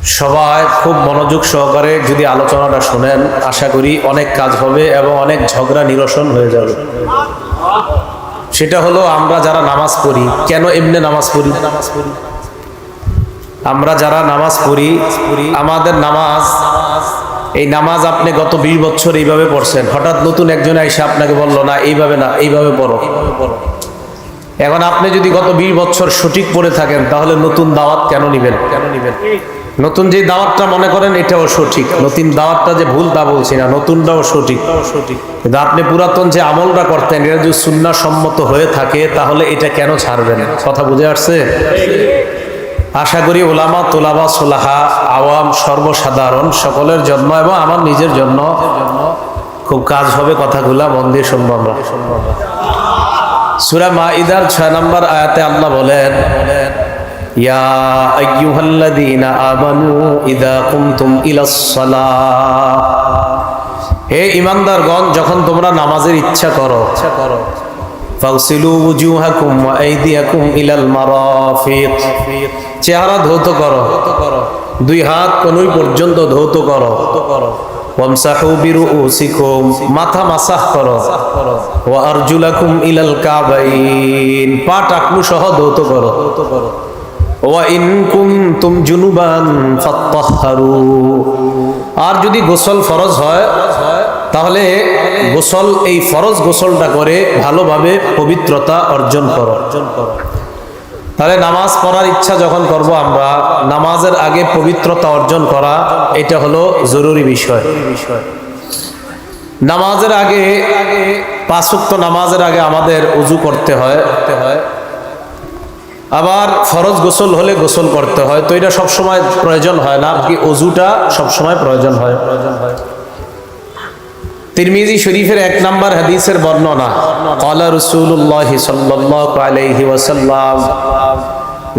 সবাই খুব মনোযোগ সহকারে যদি আলোচনাটা শুনেন, আশা করি অনেক কাজ হবে এবং অনেক ঝগড়া নিরসন হয়ে যাবে। সেটা হলো, আমরা যারা নামাজ পড়ি, কেন এমনি নামাজ পড়ি? আমরা যারা নামাজ পড়ি, আমাদের নামাজ, এই নামাজ আপনি গত 20 বছর এইভাবে পড়ছেন, হঠাৎ নতুন একজন এসে আপনাকে বললো না এইভাবে না, এইভাবে পড়ো। এখন আপনি যদি গত 20 বছর সঠিক পড়ে থাকেন, তাহলে নতুন দাওয়াত কেন নিবেন? নতুন যে দাওয়াতটা মনে করেন এটাও সঠিক, নতুন দাওয়াতটা যে ভুল তা বলছি না, নতুনটাও সঠিক। কিন্তু আপনি পুরাতন যে আমলটা করতেন, এটা যদি সুন্নাহ সম্মত হয়ে থাকে, তাহলে এটা কেন ছাড়বেন? কথা বুঝে আসছে? আশা করি ওলামা, তোলাবা, সোলাহা, আওয়াম, সর্বসাধারণ সকলের জন্য এবং আমার নিজের জন্য খুব কাজ হবে। কথাগুলা মন দিয়ে শুনবো আমরা। সূরা মাইদার 6 নম্বর আয়াতে আল্লাহ বলেন, ইয়া আইয়ুহাল্লাযীনা আমানু ইযা কুমতুম ইলাস সালাহ, হে ঈমানদারগণ, যখন তোমরা নামাজের ইচ্ছা করো, ফাগসিলু ওয়ুজুহাকুম ওয়া আইদিয়াকুম ইলাল মারাফিক, চেহারা ধৌত করো, 2 হাত কনুই পর্যন্ত ধৌত করো। ওয়ামসাহু বিরুউসিকুম, মাথা মাসাহ করো। ওয়া আরজুলাকুম ইলাল কাবাইন, পা টাকলু সহ ধৌত করো। ওয়া ইন কুনতুম জুনুবান ফাত্তাহহারু, আর যদি গোসল ফরজ হয়, তাহলে গোসল, এই ফরজ গোসলটা করে ভালোভাবে পবিত্রতা অর্জন করো। তাহলে নামাজ পড়ার ইচ্ছা যখন করব আমরা, নামাজের আগে পবিত্রতা অর্জন করা, এটা হলো জরুরি বিষয়। নামাজের আগে, 5 ওয়াক্ত নামাজের আগে আমাদের ওযু করতে হয়, আবার ফরজ গোসল হলে গোসল করতে হয়। তো এটা সবসময় প্রয়োজন হয় না, কি ওযুটা সবসময় প্রয়োজন হয়। তিরমিজি শরীফের 1 নম্বর হাদিসের বর্ণনা, ক্বালা রাসূলুল্লাহ সাল্লাল্লাহু আলাইহি ওয়াসাল্লাম,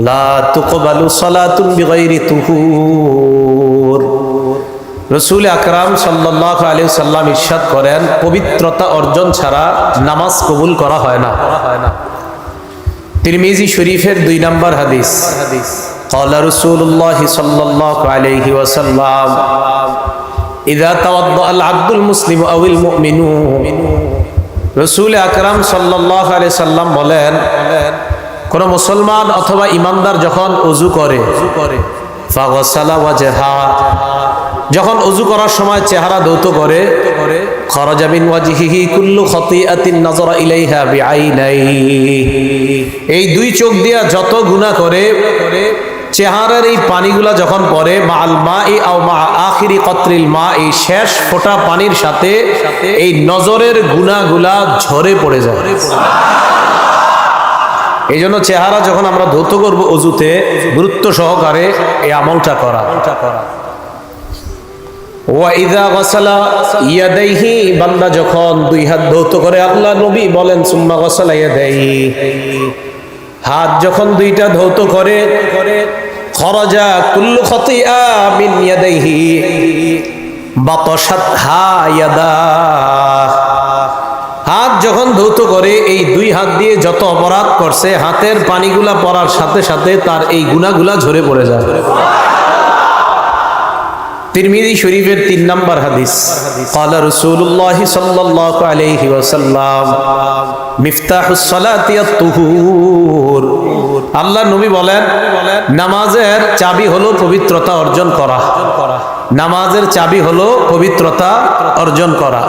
লা তুকবালু সালাতুন বিগাইরি তুহুর। রাসূল আকরাম সাল্লাল্লাহু আলাইহি ওয়াসাল্লাম ইরশাদ করেন, পবিত্রতা অর্জন ছাড়া নামাজ কবুল করা হয় না। তিরমিজি শরীফের 2 নম্বর হাদিস, ক্বালা রাসূলুল্লাহ সাল্লাল্লাহু আলাইহি ওয়াসাল্লাম, ইযা তাওয়াদ্দাআল আবদুল মুসলিমু আওয়াল মুমিনু, রাসূল আকরাম সাল্লাল্লাহু আলাইহি সাল্লাম বলেন, কোন মুসলমান অথবা ঈমানদার যখন ওযু করে, ফাগসালা ওয়াজহা, যখন ওযু করার সময় চেহারা ধৌত করে, খারাজা মিন ওয়াজহিহি কুল্লু খাতিআতিন নাযারা ইলাইহা বিআইনাইহি, এই 2 চোখ দিয়া যত গুনাহ করে, চেহারার এই পানিগুলা যখন পড়ে, মাআল মাই আও মা আখিরি কতরিল মা, এই শেষ ফোঁটা পানির সাথে এই নজরের গুনাহগুলা ঝরে পড়ে যায়। এই জন্য চেহারা যখন আমরা ধৌত করব ওযুতে, গুরুত্ব সহকারে এই আমলটা করা। ওয়া ইযা গাসালা ইয়াদাইহি, বান্দা যখন 2 হাত ধৌত করে, আল্লাহ নবী বলেন, সুম্মা গাসালা ইয়াদাইহি, হাত যখন 2টা ধৌত করে, খরাজা কুল্লু খাতিআ মিন ইয়াদাইহি বাতাশাতহা ইয়াদা, হাত যখন ধৌত করে, এই 2 হাত দিয়ে যত অপরাধ করছে, হাতের পানিগুলা পড়ার সাথে সাথে তার এই গুনাহগুলা ঝরে পড়ে যায়। তিরমিজি শরীফের 3 নম্বর হাদিস, ক্বালা রাসূলুল্লাহ সাল্লাল্লাহু আলাইহি ওয়াসাল্লাম, মিফতাহুস সালাতি আত-তুহুর, আল্লাহ নবী বলেন, নামাজের চাবি হলো পবিত্রতা অর্জন করা। নামাজের চাবি হলো পবিত্রতা অর্জন করা।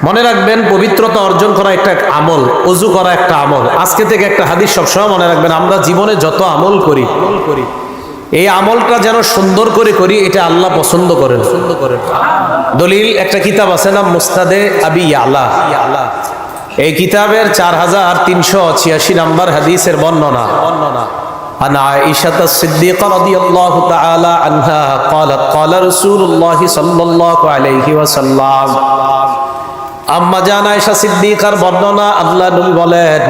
মনে রাখবেন, পবিত্রতা অর্জন করা একটা আমল, ওযু করা একটা আমল। আজকে থেকে একটা হাদিস সবসময় মনে রাখবেন, আমরা জীবনে যত আমল করি, এই আমলটা যেন সুন্দর করে করি, এটা আল্লাহ পছন্দ করেন। দলিল একটা কিতাব আছে না, মুসনাদে আবি ইয়ালা, এই কিতাবের 4386 নম্বর হাদিসের বর্ণনা, عن عائشة الصديقة رضي الله تعالى عنها قالت قال رسول الله صلى الله عليه وسلم, আম্মা জান আয়েশা সিদ্দিকার বর্ণনা, আল্লাহ নবী বলেন,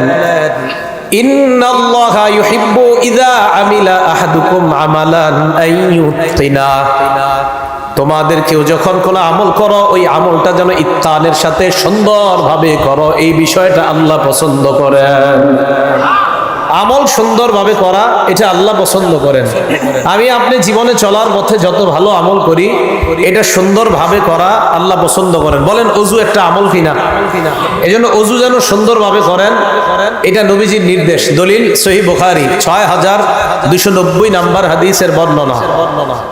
ইন্নাল্লাহা ইউহিব্বু ইযা আমিলা আহাদুকুম আমালান আইয়ুতিনা, তোমাদের কেউ যখন কোনো আমল করো, ওই আমলটা যেন ইত্তানের সাথে সুন্দরভাবে করো, এই বিষয়টা আল্লাহ পছন্দ করেন। আমল সুন্দরভাবে করা এটা আল্লাহ পছন্দ করেন। আমি আপনি জীবনে চলার পথে যত ভালো আমল করি এটা সুন্দরভাবে করা আল্লাহ পছন্দ করেন। বলেন অজু একটা আমল কিনা? এজন্য অজু যেন সুন্দরভাবে করেন, এটা নবীজির নির্দেশ। দলিল সহিহ বুখারী 6290 নাম্বার হাদিসের বর্ণনা।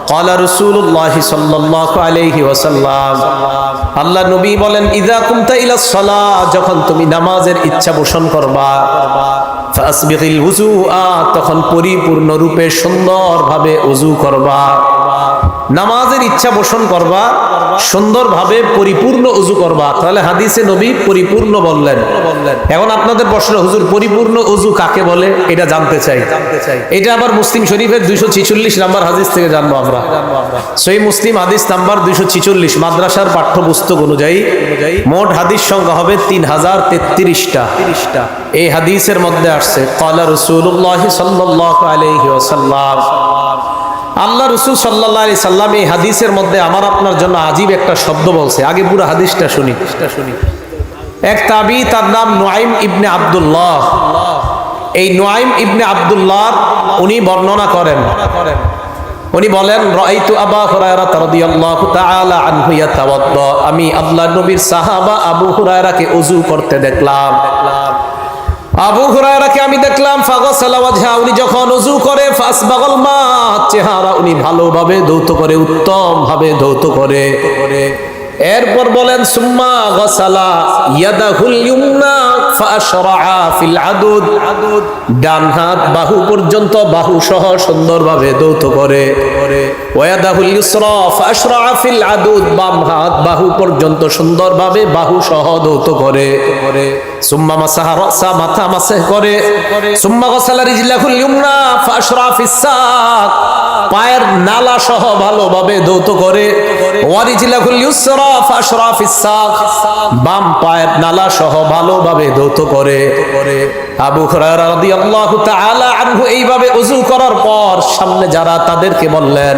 ক্বালা রাসূলুল্লাহ সাল্লাল্লাহু আলাইহি ওয়াসাল্লাম, আল্লাহ নবী বলেন, ইযা কুমতা ইলা সালাহ, যখন তুমি নামাজের ইচ্ছা পোষণ করবা, ফাসবিগিল ওযুআ, তখন পরিপূর্ণ রূপে সুন্দরভাবে ওযু করবা। নামাজের ইচ্ছা পোষণ করবা, সুন্দরভাবে পরিপূর্ণ ওযু করবা। তাহলে হাদিসে নবী পরিপূর্ণ বললেন। এখন আপনাদের প্রশ্ন, হুজুর পরিপূর্ণ ওযু কাকে বলে এটা জানতে চাই। এটা আবার মুসলিম শরীফের 246 নাম্বার হাদিস থেকে জানবো আমরা। সহিহ মুসলিম হাদিস নাম্বার 246, মাদ্রাসার পাঠ্যপুস্তক অনুযায়ী মোট হাদিস সংখ্যা হবে 3033টা। এই হাদিসের মধ্যে আসছে, ক্বালা রাসূলুল্লাহ সাল্লাল্লাহু আলাইহি ওয়াসাল্লাম, আল্লাহ রাসূল সাল্লাল্লাহু আলাইহি সাল্লাম এই হাদিসের মধ্যে আমার আপনার জন্য আজীব একটা শব্দ বলছে। আগে পুরো হাদিসটা শুনি। এক তাবী, তার নাম নুআইম ইবনে আব্দুল্লাহ। এই নুআইম ইবনে আব্দুল্লাহ উনি বর্ণনা করেন, উনি বলেন, রাআইতু আবু হুরায়রা রাদিয়াল্লাহু তাআলা আনহু ইয়াতাওয়াদ্দা, আমি আল্লাহর নবীর সাহাবা আবু হুরায়রাকে ওযু করতে দেখলাম। আবু হুরায়রাকে আমি দেখলাম, ফাগসালা ওয়াজহা, উনি যখন ওযু করে, ফাসবাগাল মা, চেহারা উনি ভালোভাবে ধৌত করে, উত্তম ভাবে ধৌত করে। এরপর বলেন, সুম্মা গাসালা ইয়াদাহুল ইউমনা ফাশরাআ ফিল আদুদ, ডান হাত বাহু পর্যন্ত, বাহু সহ সুন্দরভাবে ধৌত করে। ওয়াদাহুল ইউসরা ফাশরাআ ফিল আদুদ, বাম হাত বাহু পর্যন্ত সুন্দরভাবে বাহু সহ ধৌত করে। সুম্মা মাসাহা রাসা, মাথা মাসহ করে। সুম্মা গাসালা রিজলাহুল ইউমনা ফাশরাআ ফিস সাক, পায়ের নালা সহ ভালোভাবে ধৌত করে। ওয়ারিজলাহুল ইউসরা ফাশরাআ ফিস সাক, বাম পায়ের নালা সহ ভালোভাবে ধৌত করে। আবু হুরায়রা রাদিয়াল্লাহু তাআলা আনহু এইভাবে ওযু করার পর সামনে যারা তাদেরকে বললেন,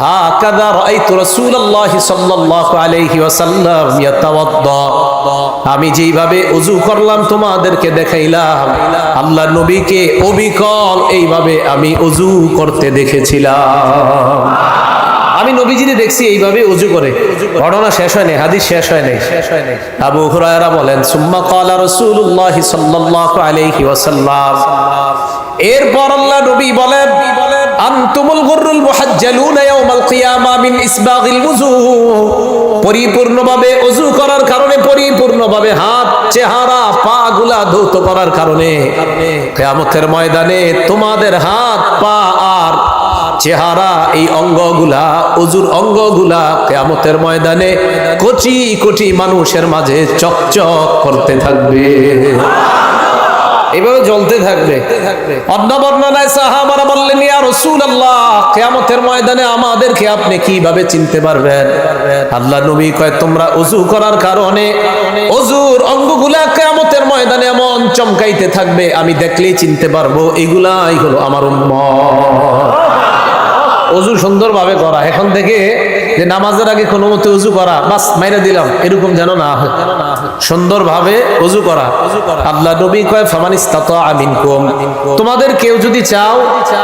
হাকাযা রাআইতু রাসূলুল্লাহ সাল্লাল্লাহু আলাইহি ওয়াসাল্লাম ইয়াতাওয়াদ্দা, আমি যেইভাবে ওযু করলাম তোমাদেরকে দেখাইলাম, আল্লাহর নবীকে অবিকল এইভাবে আমি ওযু করতে দেখেছিলাম। আমি নবীজিকে দেখছি এইভাবে ওযু করে। ঘটনা শেষ হয় নাই, হাদিস শেষ হয় নাই। আবু হুরায়রা বলেন, সুম্মা ক্বালা রাসূলুল্লাহ সাল্লাল্লাহু আলাইহি ওয়াসাল্লাম, এরপর আল্লাহ নবী বলেন, আনতুমুল গুররুল মুহাজ্জালুনা ইয়াউমাল কিয়ামা মিন ইসবাগিল ওযু, পরিপূর্ণভাবে ওযু করার কারণে, পরিপূর্ণভাবে হাত, চেহারা, পা গুলা ধৌত করার কারণে কিয়ামতের ময়দানে তোমাদের হাত, পা আর চেহারা, এই অঙ্গগুলা, ওযুর অঙ্গগুলা কিয়ামতের ময়দানে কোটি কোটি মানুষের মাঝে চকচক করতে থাকবে, এইভাবে জ্বলতে থাকবে। অন্য বর্ণনায় সাহাবারা বললেন, ইয়া রাসূলুল্লাহ, কিয়ামতের ময়দানে আমাদেরকে আপনি কিভাবে চিনতে পারবেন? আল্লাহ নবী কয়, তোমরা ওযু করার কারণে ওযুর অঙ্গগুলা কিয়ামতের ময়দানে এমন চমকাইতে থাকবে, আমি দেখলেই চিনতে পারবো এগুলাই হলো আমার উম্মত। ওযু সুন্দরভাবে করা, এখন থেকে যে নামাজের আগে কোনো মতে ওযু করা, বাস মাইরা দিলাম, এরকম যেন না হয়। সুন্দরভাবে ওযু করা। আল্লাহ নবী কয়, ফামানিস্তাতা মিনকুম, তোমাদের কেউ যদি চাও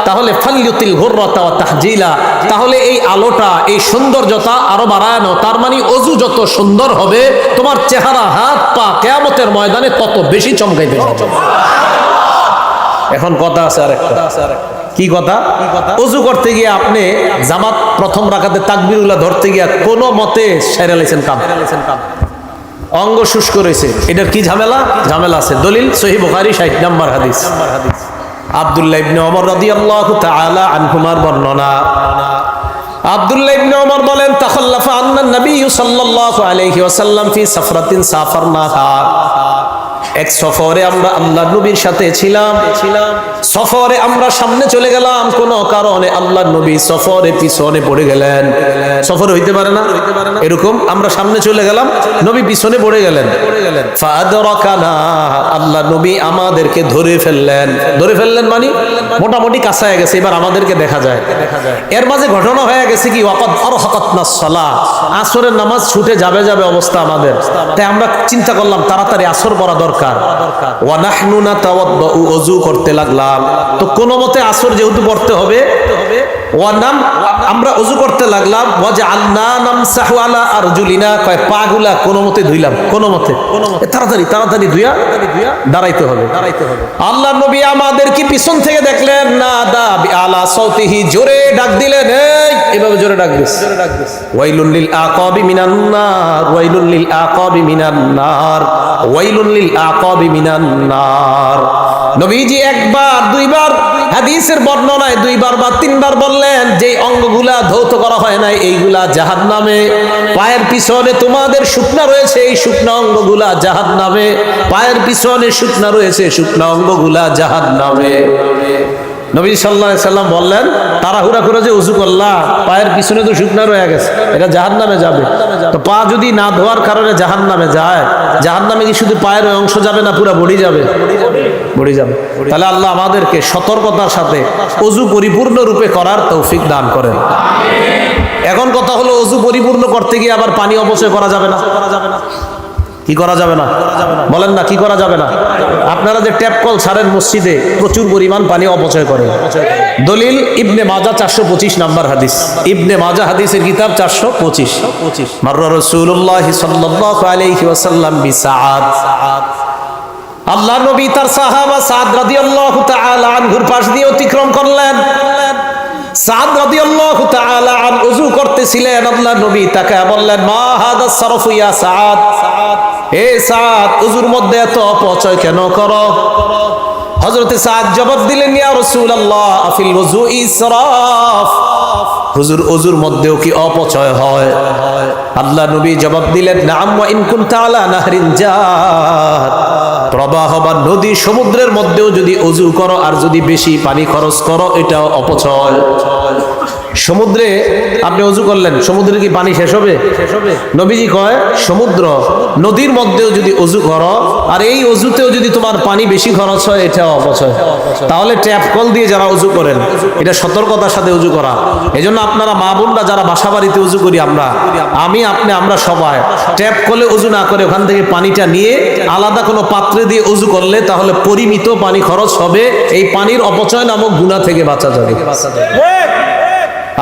তাহলে ফালইউতিল গুররাতা ওয়া তাহজিলা, তাহলে এই আলোটা, এই সৌন্দর্যতা আরো বাড়ায় নাও। তার মানে ওযু যত সুন্দর হবে, তোমার চেহারা, হাত, পা কিয়ামতের ময়দানে তত বেশি চমকাইবে। এখন কথা আছে আরেকটা। কি কথা? ওযু করতে গিয়ে আপনি জামাত প্রথম রাকাতে তাকবীরুল্লাহ ধরতে গিয়ে কোনো মতে সেরে লাইছেন কাম, অঙ্গ শুষ্ক রয়েছে, এটার কি ঝামেলা? ঝামেলা আছে। দলিল সহিহ বুখারী 60 নম্বর হাদিস। আব্দুল্লাহ ইবনে ওমর রাদিয়াল্লাহু তাআলা আনহুমার বর্ণনা। আব্দুল্লাহ ইবনে ওমর বলেন, তাখাল্লাফা আন্না নবী সাল্লাল্লাহু আলাইহি ওয়াসাল্লাম ফি সাফরাতিন সাফারনাহা, এক সফরে আমরা আল্লাহর নবীর সাথে ছিলাম। সফরে আমরা সামনে চলে গেলাম, কোন কারণে আল্লাহর নবী সফরে পিছনে পড়ে গেলেন। সফরে হইতে পারে না এরকম, আমরা সামনে চলে গেলাম, নবী পিছনে পড়ে গেলেন। ফাদরাকানা, আল্লাহ নবী আমাদেরকে ধরে ফেললেন মানে মোটামুটি কাছায় গেছে, এবার আমাদেরকে দেখা যায়। এর মাঝে ঘটনা হয়ে গেছে কি, ওয়াকাদ আরহাকাতনাস সালাহ, আসরের নামাজ ছুটে যাবে অবস্থা আমাদের। তাই আমরা চিন্তা করলাম তাড়াতাড়ি আসর পড়া দরকার। ওয়া নাহনু নাতাওয়াদ্দাউ, ওযু করতে লাগলাম। তো কোন মতে আসর যেহেতু পড়তে হবে, আমরা ওযু করতে লাগলাম। ওয়াজআলনা নামসাহু আলা আরজুলিনা, কয় পাগুলা কোন মতে ধুইলাম, কোন মতে তাড়াতাড়ি ধুইয়া দাঁড়াইতে হবে। আল্লাহর নবী আমাদের কি পিছন থেকে দেখলেন, না দা আলা সাউতিহি, জোরে ডাক দিলেন, এই এভাবে জোরে ডাক দিস, ওয়াইলুল লিল আকাবি মিনান নার, ওয়াইলুল লিল আকাবি মিনান নার, ওয়াইলুল লিল আকাবি মিনান নার। নবীজি একবার দুইবার, হাদিসের বর্ণনায় দুইবার বা তিনবার বললেন যে অঙ্গগুলা ধৌত করা হয় নাই এইগুলা জাহান্নামে। পায়ের পিছনে তোমাদের শুকনা রয়েছে, এই শুকনা অঙ্গগুলা জাহান্নামে। পায়ের পিছনে শুকনা রয়েছে, শুকনা অঙ্গগুলা জাহান্নামে। নবী সাল্লাল্লাহু আলাইহি সাল্লাম বললেন, তাড়াহুড়া করে যে উযু করলা, পায়ের পিছনে তো শুকনা রয়ে গেছে, এটা জাহান্নামে যাবে। তো পা যদি না ধোয়ার কারণে জাহান্নামে যায়, জাহান্নামে কি শুধু পায়ের ওই অংশ যাবে না পুরো বডি যাবে? বডি যাবে। তাহলে আল্লাহ আমাদেরকে সতর্কতার সাথে ওযু পরিপূর্ণ রূপে করার তৌফিক দান করেন। এখন কথা হলো, ওযু পরিপূর্ণ করতে গিয়ে আবার পানি অপচয় করা যাবে না? কি করা যাবে না? বলেন না, কি করা যাবে না? আপনারা যে ট্যাপ কল ছাড়েন মসজিদে, প্রচুর পরিমাণ পানি অপচয় করে। দলিল ইবনে মাজাহ 425 নাম্বার হাদিস, ইবনে মাজাহ হাদিসের কিতাব 425। মাররা রাসূলুল্লাহ সাল্লাল্লাহু আলাইহি ওয়াসাল্লাম বিসাআদ, আল্লাহ নবী তার সাহাবা সাদ রাদিয়াল্লাহু তাআলা আনহুর পাশ দিয়ে অতিক্রম করলেন। সাদ রাদিয়াল্লাহু তাআলা আন ওযু করতেছিলেন, আল্লাহ নবী তাকে বললেন, মা হাদা সারফু ইয়া সাদ, হে সাদ, ওযুর মধ্যে এত অপচয় কেন করো? হযরতে সাদ জবাব দিলেন, ইয়া রাসূলুল্লাহ আফিল ওযু ইসরাফ, হুজুর ওযুর মধ্যেও কি অপচয় হয়? আল্লাহ নবী জবাব দিলেন, নাম ওয়া ইন কুনতা আলা নাহরিন জার, প্রবাহ বা নদী সমুদ্রের মধ্যেও যদি ওযু করো আর যদি বেশি পানি খরচ করো, এটাও অপচয়। সমুদ্রে আপনি ওযু করলেন, সমুদ্রে কি পানি শেষ হবে? নবীজি কয়, সমুদ্র নদীর মধ্যেও যদি ওযু করো আর এই ওযুতেও যদি তোমার পানি বেশি খরচ হয়, এটাও অপচয়। তাহলে ট্যাপ কল দিয়ে যারা ওযু করেন, এটা সতর্কতার সাথে ওযু করা। এজন্য আপনারা মা বোনরা যারা বাসা বাড়িতে ওযু করি, আমি আপনি আমরা সবাই ট্যাপ কলে ওযু না করে ওখান থেকে পানিটা নিয়ে আলাদা কোনো পাত্রে দিয়ে ওযু করলে তাহলে পরিমিত পানি খরচ হবে, এই পানির অপচয় নামক গুনাহ থেকে বাঁচা যাবে।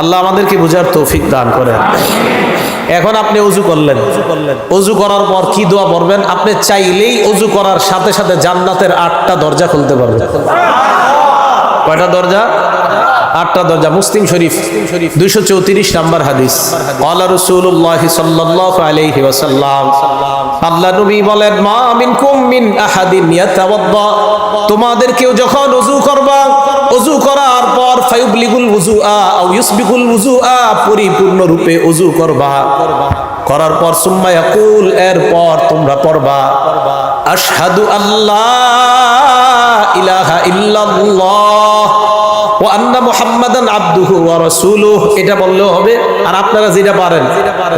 আল্লাহ আমাদেরকে বুঝার তৌফিক দান করেন। এখন আপনি ওযু করলেন, ওযু করার পর কি দোয়া পড়বেন? আপনি চাইলেই ওযু করার সাথে সাথে জান্নাতের 8টা দরজা খুলতে পারবেন। কয়টা দরজা? 8টা দরজা। মুসলিম শরীফ 234 নাম্বার হাদিস। ক্বালা রাসূলুল্লাহ সাল্লাল্লাহু আলাইহি ওয়াসাল্লাম, আল্লাহ নবী বলেন, মা মিনকুম মিন আহাদিন ইয়াতাওয়াদ্দা, তোমাদের কেউ যখন ওযু করবা, ওযু করার পর ফায়ুবলিগুল ওযুআ আও ইউসবিগুল ওযুআ, পরিপূর্ণ রূপে ওযু করবা। করার পর সুম্মা ইয়াকুল, এরপর তোমরা পড়বা, আশহাদু আল্লা ইলাহা ইল্লাল্লাহ ওয়া আন্না মুহাম্মাদান আবদুহু ওয়া রাসূলুহু, এটা বললেও হবে। আর আপনারা যেটা পারেন,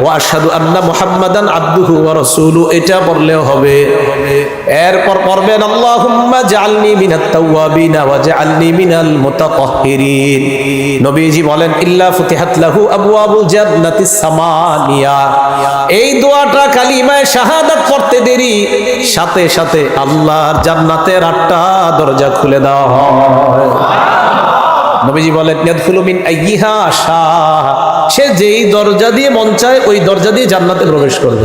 ওয়া আশহাদু আন্না মুহাম্মাদান আবদুহু ওয়া রাসূলুহু, এটা বললেও হবে। এরপর পড়বেন, আল্লাহুম্মা জাআলনি মিনাত তাওয়াবিনা ওয়া জাআলনি মিনাল মুতাতাহহিরিন। নবীজি বলেন, ইল্লা ফুতিহাত লাহু আবওয়াবুল জান্নাতিস সামানিয়া, এই দোয়াটা কালিমায়ে শাহাদাত পড়তে দেরি সাথে সাথে আল্লাহর জান্নাতের 8টা দরজা খুলে দেওয়া হয়। নবীজি বলেন, ইয়াদখুলু মিন আইয়িহা শা, সে যেই দরজা দিয়ে মন চায় ওই দরজা দিয়ে জান্নাতে প্রবেশ করবে।